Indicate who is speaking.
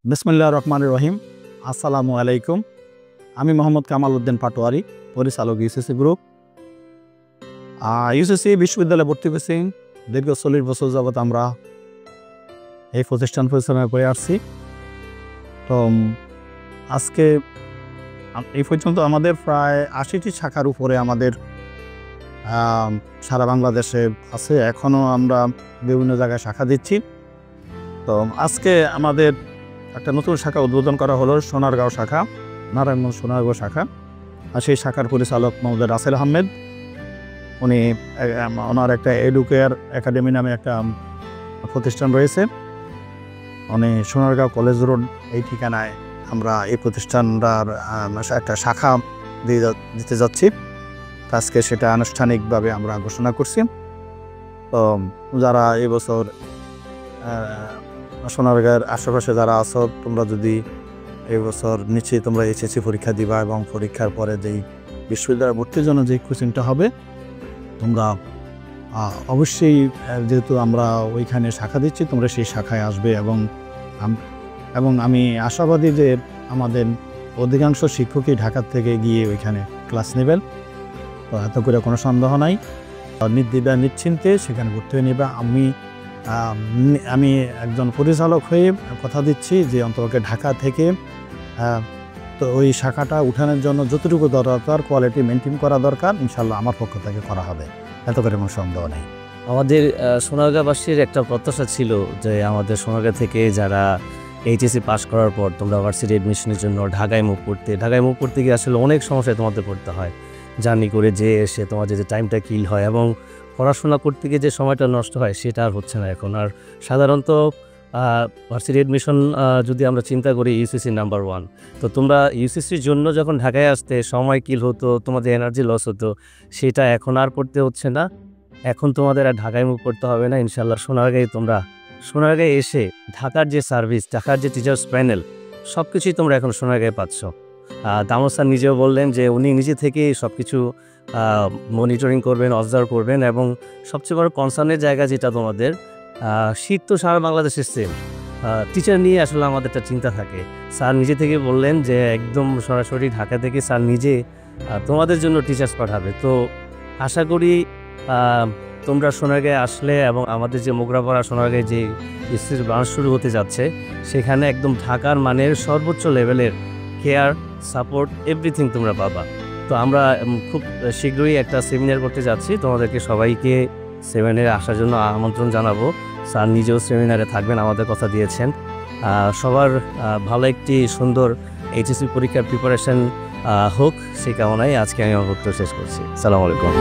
Speaker 1: বিসমিল্লাহির রহমানির রহিম। আসসালামু আলাইকুম। আমি মোহাম্মদ কামাল উদ্দিন পাটোয়ারি, পরিচালক ইউসিসি গ্রুপ। ইউসিসি বিশ্ববিদ্যালয়ে ভর্তি হয়েছি। দীর্ঘ 40 বছর যাবৎ আমরা এই প্রতিষ্ঠান পরিচালনা করে আসছি। তো আজকে এই পর্যন্ত আমাদের প্রায় 80টি শাখার উপরে আমাদের সারা বাংলাদেশে আছে। এখনও আমরা বিভিন্ন জায়গায় শাখা দিচ্ছি। তো আজকে আমাদের একটা নতুন শাখা উদ্বোধন করা হলো, সোনারগাঁও শাখা, নারায়ণগঞ্জ সোনারগাঁও শাখা। আর সেই শাখার পরিচালক মোহাম্মদ রাসেল আহমেদ, উনি ওনার একটা এডুকেয়ার একাডেমি নামে একটা প্রতিষ্ঠান রয়েছে। উনি সোনারগাঁও কলেজ রোড এই ঠিকানায় আমরা এই প্রতিষ্ঠানটার একটা শাখা দিতে যাচ্ছি। আজকে সেটা আনুষ্ঠানিকভাবে আমরা ঘোষণা করছি। তো যারা এবছর সোনারগাঁয়ের আশেপাশে যারা আছো, তোমরা যদি এবছর নিশ্চয়ই তোমরা এইচএসসি পরীক্ষা দিবা এবং পরীক্ষার পরে যেই বিশ্ববিদ্যালয়ে ভর্তির জন্য যেই কোচিংটা হবে, তোমরা অবশ্যই, যেহেতু আমরা ওইখানে শাখা দিচ্ছি, তোমরা সেই শাখায় আসবে। এবং আমি আশাবাদী যে আমাদের অধিকাংশ শিক্ষকই ঢাকা থেকে গিয়ে ওইখানে ক্লাস নেবেন। তো এত করে কোনো সন্দেহ নাই, নির্দ্বিধা নিশ্চিন্তে সেখানে ভর্তি হয়ে নেবে। আমি একজন পরিচালক হয়ে কথা দিচ্ছি যে অন্তত ঢাকা থেকে তো ওই শাখাটা উঠানোর জন্য যতটুকু দরকার, কোয়ালিটি মেনটেন করা দরকার, ইনশাল্লাহ আমার পক্ষ থেকে করা হবে, এত করে কোনো সন্দেহ নেই।
Speaker 2: আমাদের সোনারগাঁবাসীর একটা প্রত্যাশা ছিল যে আমাদের সোনারগাঁ থেকে যারা এইচএসসি পাস করার পর তোমরা ভার্সিটি অ্যাডমিশনের জন্য ঢাকায় মুভ করতে গিয়ে আসলে অনেক সমস্যায় তোমাদের পড়তে হয়। জার্নি করে এসে তোমাদের যে টাইমটা কিল হয় এবং পড়াশোনা করতে গিয়ে যে সময়টা নষ্ট হয়, সেটা আর হচ্ছে না এখন। আর সাধারণত ভার্সিটি অ্যাডমিশন যদি আমরা চিন্তা করি, ইউসিসি নাম্বার 1। তো তোমরা ইউসিসির জন্য যখন ঢাকায় আসতে সময় কিল হতো, তোমাদের এনার্জি লস হতো, সেটা এখন আর করতে হচ্ছে না। এখন তোমাদের আর ঢাকায় মুভ করতে হবে না। ইনশাল্লাহ সোনারগাঁয়ে এসে ঢাকার যে সার্ভিস, ঢাকার যে টিচার্স প্যানেল, সব কিছুই তোমরা এখন সোনারগাঁয়ে পাচ্ছ। দামোদ স্যার নিজেও বললেন যে উনি নিজে থেকেই সব কিছু মনিটরিং করবেন, অবজার্ভ করবেন। এবং সবচেয়ে বড় কনসার্নের জায়গা যেটা তোমাদের, শীত তো সারা বাংলাদেশের সেম, টিচার নিয়ে আসলে আমাদের একটা চিন্তা থাকে। স্যার নিজে থেকে বললেন যে একদম সরাসরি ঢাকা থেকে স্যার নিজে তোমাদের জন্য টিচার্স পাঠাবে। তো আশা করি তোমরা সোনারগাঁয়ে আসলে এবং আমাদের যে মোগরাপাড়া সোনারগাঁয়ে যে ইউসিসির ব্রাঞ্চ শুরু হতে যাচ্ছে, সেখানে একদম ঢাকার মানের সর্বোচ্চ লেভেলের কেয়ার, সাপোর্ট, এভরিথিং তোমরা পাবা। তো আমরা খুব শীঘ্রই একটা সেমিনার করতে যাচ্ছি, তোমাদেরকে সবাইকে সেমিনারে আসার জন্য আমন্ত্রণ জানাবো। স্যার নিজেও সেমিনারে থাকবেন, আমাদের কথা দিয়েছেন। সবার ভালো একটি সুন্দর এইচএসসি পরীক্ষার প্রিপারেশন হোক, সেই কামনায় আজকে আমি আমার বক্তব্য শেষ করছি। আসসালামু আলাইকুম।